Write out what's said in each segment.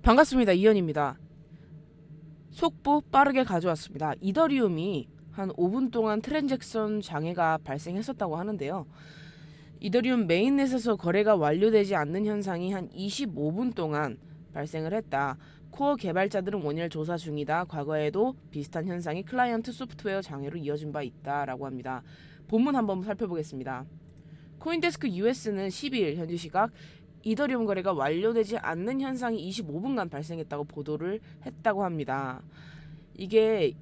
반갑습니다. 이현입니다. 속보 빠르게 가져왔습니다. 이더리움이 한 5분 동안 트랜잭션 장애가 발생했었다고 하는데요. 이더리움 메인넷에서 거래가 완료되지 않는 현상이 한 25분 동안 발생을 했다. 코어 개발자들은 원인을 조사 중이다. 과거에도 비슷한 현상이 클라이언트 소프트웨어 장애로 이어진 바 있다라고 합니다. 본문 한번 살펴보겠습니다. 코인데스크 US는 12일 현지 시각 이더리움 거래가 완료되지 않는 현상이 25분간 발생했다고 보도를 했다고 합니다. 이게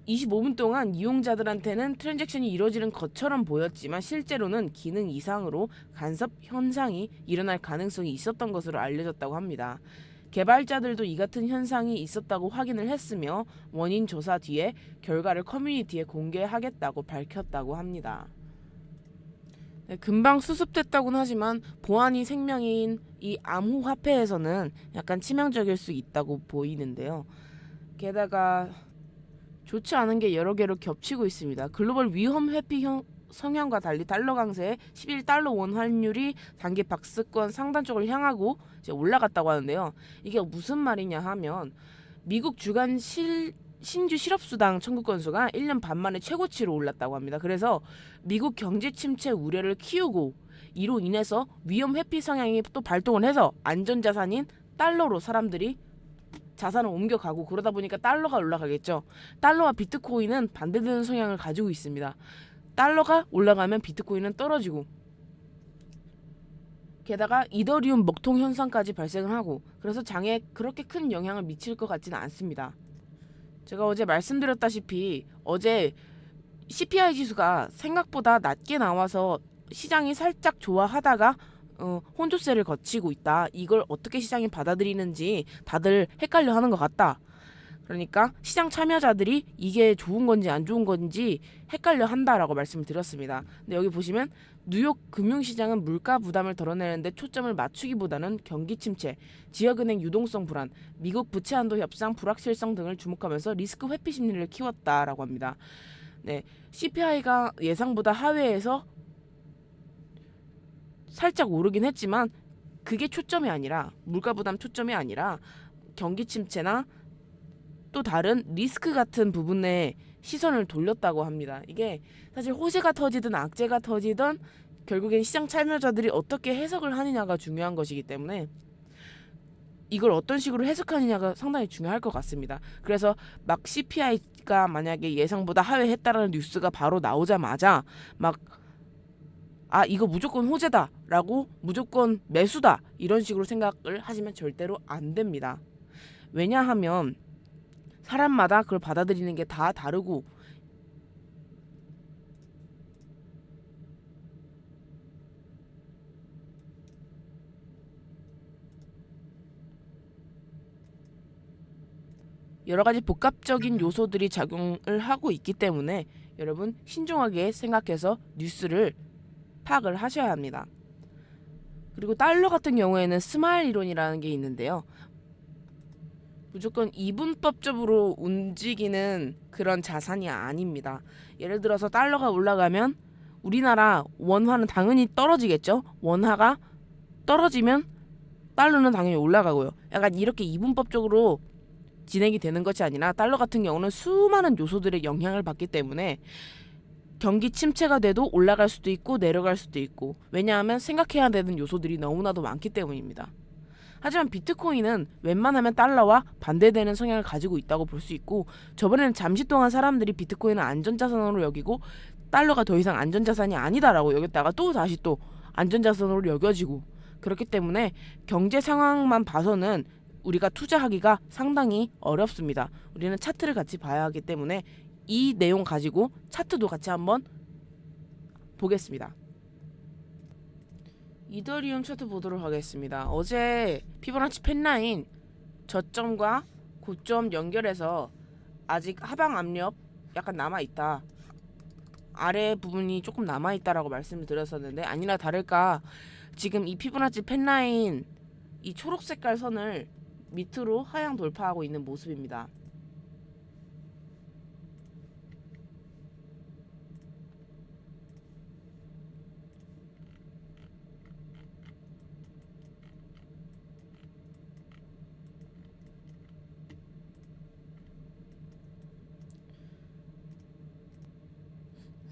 25분 동안 이용자들한테는 트랜잭션이 이루어지는 것처럼 보였지만 실제로는 기능 이상으로 간섭 현상이 일어날 가능성이 있었던 것으로 알려졌다고 합니다. 개발자들도 이 같은 현상이 있었다고 확인을 했으며 원인 조사 뒤에 결과를 커뮤니티에 공개하겠다고 밝혔다고 합니다. 네, 금방 수습됐다고는 하지만 보안이 생명인 이 암호화폐에서는 약간 치명적일 수 있다고 보이는데요. 게다가 좋지 않은 게 여러 개로 겹치고 있습니다. 글로벌 위험 회피 성향과 달리 달러 강세의 11달러 원 환율이 단기 박스권 상단 쪽을 향하고 이제 올라갔다고 하는데요. 이게 무슨 말이냐 하면 미국 주간 신규 실업수당 청구 건수가 1년 반 만에 최고치로 올랐다고 합니다. 그래서 미국 경제 침체 우려를 키우고 이로 인해서 위험 회피 성향이 또 발동을 해서 안전자산인 달러로 사람들이 자산을 옮겨가고 그러다 보니까 달러가 올라가겠죠. 달러와 비트코인은 반대되는 성향을 가지고 있습니다. 달러가 올라가면 비트코인은 떨어지고 게다가 이더리움 먹통 현상까지 발생을 하고 그래서 장에 그렇게 큰 영향을 미칠 것 같지는 않습니다. 제가 어제 말씀드렸다시피 어제 CPI 지수가 생각보다 낮게 나와서 시장이 살짝 좋아하다가 혼조세를 거치고 있다. 이걸 어떻게 시장이 받아들이는지 다들 헷갈려 하는 것 같다. 그러니까 시장 참여자들이 이게 좋은 건지 안 좋은 건지 헷갈려 한다라고 말씀을 드렸습니다. 근데 여기 보시면 뉴욕 금융시장은 물가 부담을 덜어내는데 초점을 맞추기보다는 경기 침체, 지역은행 유동성 불안, 미국 부채 한도 협상 불확실성 등을 주목하면서 리스크 회피 심리를 키웠다라고 합니다. 네, CPI가 예상보다 하회해서 살짝 오르긴 했지만 그게 초점이 아니라 물가 부담 초점이 아니라 경기 침체나 또 다른 리스크 같은 부분에 시선을 돌렸다고 합니다. 이게 사실 호재가 터지든 악재가 터지든 결국엔 시장 참여자들이 어떻게 해석을 하느냐가 중요한 것이기 때문에 이걸 어떤 식으로 해석하느냐가 상당히 중요할 것 같습니다. 그래서 막 CPI가 만약에 예상보다 하회했다라는 뉴스가 바로 나오자마자 막 이거 무조건 호재다 라고 무조건 매수다 이런 식으로 생각을 하시면 절대로 안 됩니다. 왜냐하면 사람마다 그걸 받아들이는 게 다 다르고 여러 가지 복합적인 요소들이 작용을 하고 있기 때문에 여러분 신중하게 생각해서 뉴스를 파악을 하셔야 합니다. 그리고 달러 같은 경우에는 스마일 이론이라는 게 있는데요. 무조건 이분법적으로 움직이는 그런 자산이 아닙니다. 예를 들어서 달러가 올라가면 우리나라 원화는 당연히 떨어지겠죠. 원화가 떨어지면 달러는 당연히 올라가고요. 약간 이렇게 이분법적으로 진행이 되는 것이 아니라 달러 같은 경우는 수많은 요소들의 영향을 받기 때문에 경기 침체가 돼도 올라갈 수도 있고 내려갈 수도 있고 왜냐하면 생각해야 되는 요소들이 너무나도 많기 때문입니다. 하지만 비트코인은 웬만하면 달러와 반대되는 성향을 가지고 있다고 볼 수 있고 저번에는 잠시 동안 사람들이 비트코인을 안전자산으로 여기고 달러가 더 이상 안전자산이 아니다라고 여겼다가 또 다시 또 안전자산으로 여겨지고 그렇기 때문에 경제 상황만 봐서는 우리가 투자하기가 상당히 어렵습니다. 우리는 차트를 같이 봐야 하기 때문에 이 내용 가지고 차트도 같이 한번 보겠습니다. 이더리움 차트 보도록 하겠습니다. 어제 피보나치 펜라인 저점과 고점 연결해서 아직 하방 압력 약간 남아있다. 아래 부분이 조금 남아있다라고 말씀을 드렸었는데 아니나 다를까 지금 이 피보나치 펜라인 이 초록 색깔 선을 밑으로 하향 돌파하고 있는 모습입니다.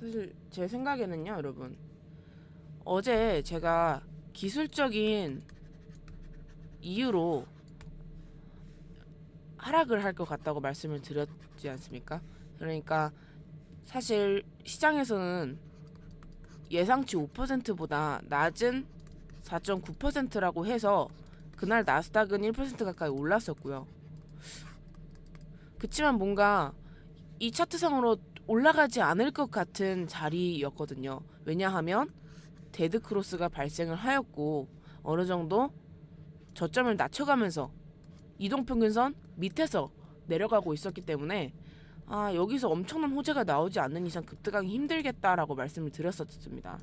사실 제 생각에는요, 여러분. 어제 제가 기술적인 이유로 하락을 할 것 같다고 말씀을 드렸지 않습니까? 그러니까 사실 시장에서는 예상치 5%보다 낮은 4.9%라고 해서 그날 나스닥은 1% 가까이 올랐었고요. 그치만 뭔가 이 차트상으로 올라가지 않을 것 같은 자리였거든요. 왜냐하면 데드크로스가 발생을 하였고 어느 정도 저점을 낮춰가면서 이동평균선 밑에서 내려가고 있었기 때문에 여기서 엄청난 호재가 나오지 않는 이상 급등하기 힘들겠다라고 말씀을 드렸었습니다.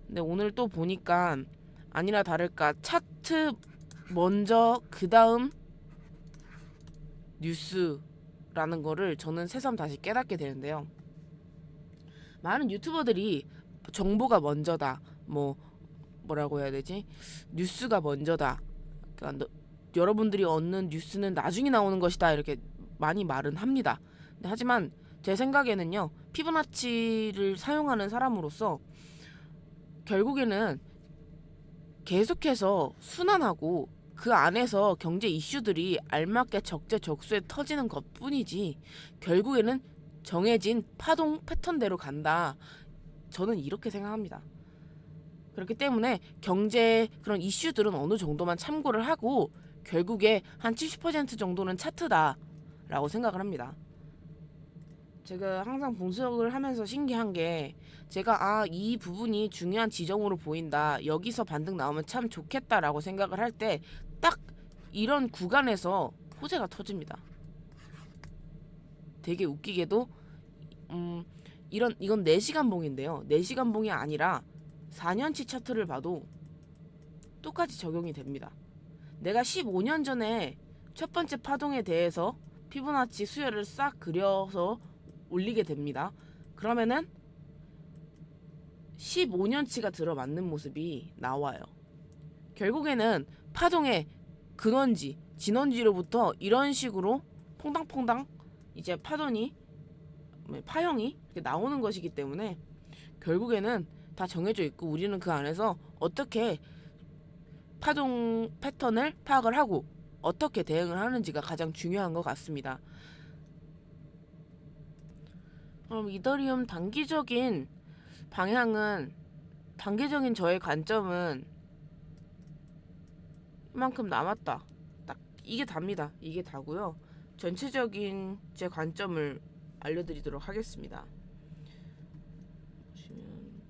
근데 오늘 또 보니까 아니나 다를까 차트 먼저 그 다음 뉴스라는 거를 저는 새삼 다시 깨닫게 되는데요. 많은 유튜버들이 정보가 먼저다, 뭐라고 해야 되지? 뉴스가 먼저다. 그러니까 여러분들이 얻는 뉴스는 나중에 나오는 것이다 이렇게 많이 말은 합니다. 하지만 제 생각에는요, 피보나치를 사용하는 사람으로서 결국에는 계속해서 순환하고 그 안에서 경제 이슈들이 알맞게 적재적소에 터지는 것뿐이지 결국에는 정해진 파동 패턴대로 간다. 저는 이렇게 생각합니다. 그렇기 때문에 경제 그런 이슈들은 어느 정도만 참고를 하고 결국에 한 70% 정도는 차트다라고 생각을 합니다. 제가 항상 분석을 하면서 신기한 게 제가 이 부분이 중요한 지점으로 보인다. 여기서 반등 나오면 참 좋겠다라고 생각을 할 때 딱 이런 구간에서 호재가 터집니다. 되게 웃기게도 이건 4시간 봉인데요. 4시간 봉이 아니라 4년치 차트를 봐도 똑같이 적용이 됩니다. 내가 15년 전에 첫 번째 파동에 대해서 피보나치 수열을 싹 그려서 올리게 됩니다. 그러면은 15년치가 들어맞는 모습이 나와요. 결국에는 파동의 근원지, 진원지로부터 이런 식으로 퐁당퐁당 이제 파형이 이렇게 나오는 것이기 때문에 결국에는 다 정해져 있고 우리는 그 안에서 어떻게 파동 패턴을 파악을 하고 어떻게 대응을 하는지가 가장 중요한 것 같습니다. 그럼 이더리움 단기적인 방향은 단기적인 저의 관점은 이만큼 남았다. 딱 이게 답니다. 이게 다고요. 전체적인 제 관점을 알려드리도록 하겠습니다. 보시면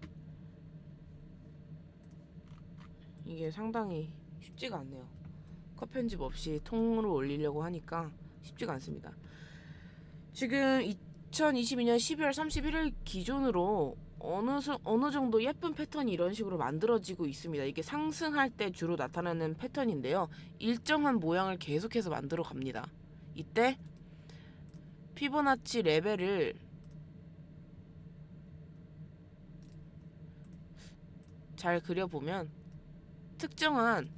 이게 상당히 쉽지가 않네요. 컷 편집 없이 통으로 올리려고 하니까 쉽지가 않습니다. 지금 2022년 12월 31일 기준으로 어느 정도 예쁜 패턴이 이런 식으로 만들어지고 있습니다. 이게 상승할 때 주로 나타나는 패턴인데요. 일정한 모양을 계속해서 만들어 갑니다. 이때 피보나치 레벨을 잘 그려보면 특정한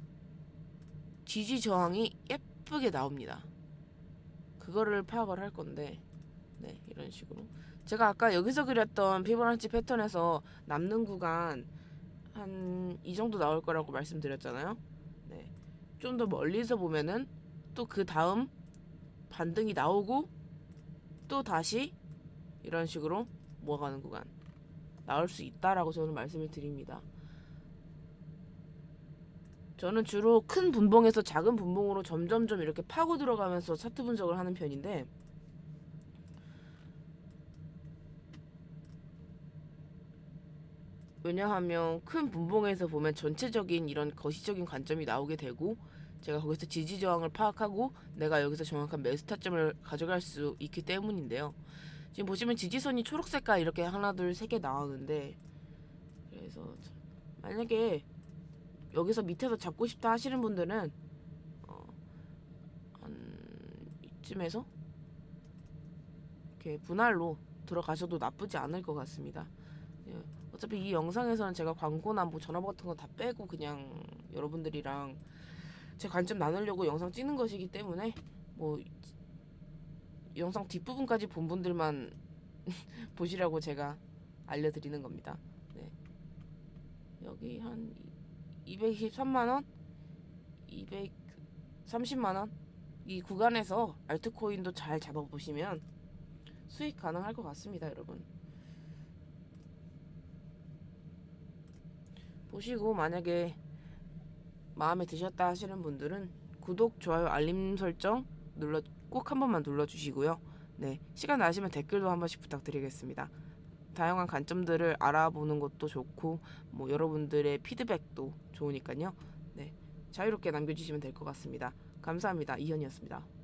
지지 저항이 예쁘게 나옵니다. 그거를 파악을 할 건데, 네, 이런 식으로 제가 아까 여기서 그렸던 피보나치 패턴에서 남는 구간 한 이 정도 나올 거라고 말씀드렸잖아요. 네, 좀 더 멀리서 보면은 또 그 다음 반등이 나오고 또 다시 이런 식으로 모아가는 구간 나올 수 있다라고 저는 말씀을 드립니다. 저는 주로 큰 분봉에서 작은 분봉으로 점점점 이렇게 파고 들어가면서 차트 분석을 하는 편인데 왜냐하면 큰 분봉에서 보면 전체적인 이런 거시적인 관점이 나오게 되고 제가 거기서 지지 저항을 파악하고 내가 여기서 정확한 매수 타점을 가져갈 수 있기 때문인데요. 지금 보시면 지지선이 초록 색깔 이렇게 하나 둘 세 개 나오는데 그래서 만약에 여기서 밑에서 잡고 싶다 하시는 분들은 한 이쯤에서 이렇게 분할로 들어가셔도 나쁘지 않을 것 같습니다. 어차피 이 영상에서는 제가 광고나 전화번 같은 거 다 빼고 그냥 여러분들이랑 제 관점 나누려고 영상 찍는 것이기 때문에 영상 뒷부분까지 본 분들만 보시라고 제가 알려드리는 겁니다. 네. 여기 한 223만원, 230만원 이 구간에서 알트코인도 잘 잡아보시면 수익 가능할 것 같습니다, 여러분. 보시고 만약에 마음에 드셨다 하시는 분들은 구독, 좋아요, 알림 설정 꼭 한 번만 눌러주시고요. 네, 시간 나시면 댓글도 한 번씩 부탁드리겠습니다. 다양한 관점들을 알아보는 것도 좋고 뭐 여러분들의 피드백도 좋으니까요. 네, 자유롭게 남겨주시면 될 것 같습니다. 감사합니다. 이현이었습니다.